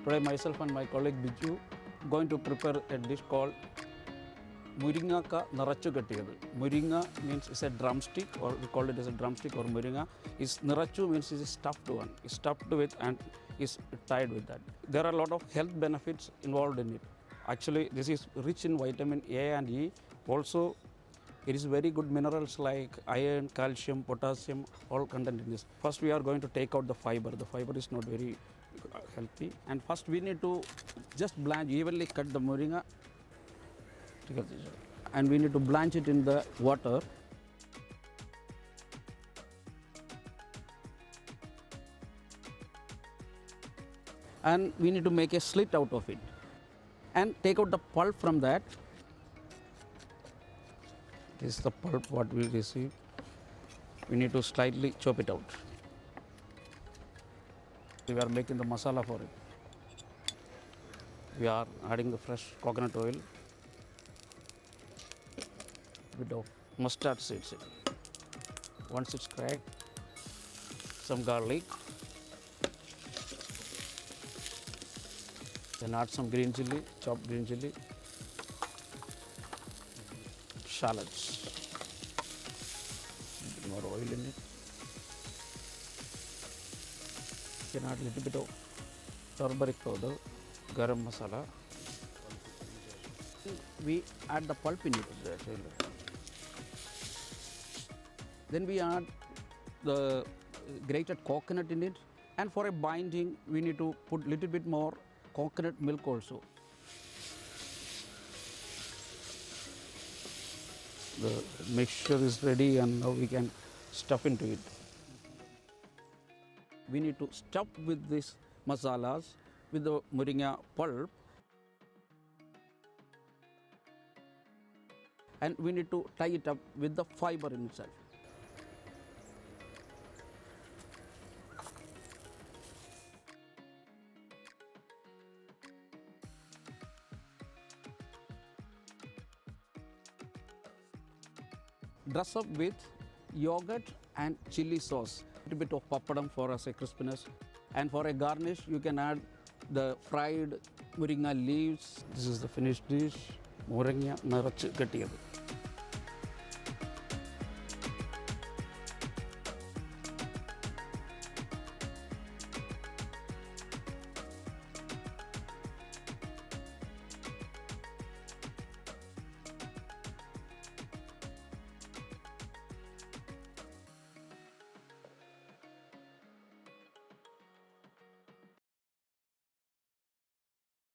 Today myself and my colleague Biju going to prepare a dish called Muringakka Nirachu Kettiyathu. Moringa means it's a drumstick, or we call it as a drumstick or Moringa. Nirachu means it's a stuffed one. It's stuffed with and is tied with that. There are a lot of health benefits involved in it. Actually, this is rich in vitamin A and E. Also, it is very good minerals like iron, calcium, potassium, all content in this. First, we are going to take out the fiber. The fiber is not very healthy. And first, we need to just blanch, evenly cut the moringa. And we need to blanch it in the water. And we need to make a slit out of it. And take out the pulp from that. This is the pulp what we receive. We need to slightly chop it out. We are making the masala for it. We are adding the fresh coconut oil, bit of mustard seeds. Once it's cracked, some garlic, then add some green chili, chopped green chili, shallots, more oil in it. You can add a little bit of turmeric powder, garam masala. We add the pulp in it. Then we add the grated coconut in it, and for a binding we need to put a little bit more coconut milk also. The mixture is ready and now we can stuff into it. We need to stuff with these masalas with the moringa pulp, and we need to tie it up with the fiber in itself. Dress up with yogurt and chili sauce. A little bit of papadam for as a crispiness. And for a garnish, you can add the fried moringa leaves. This is the finished dish, Muringakka Nirachu Kettiyathu.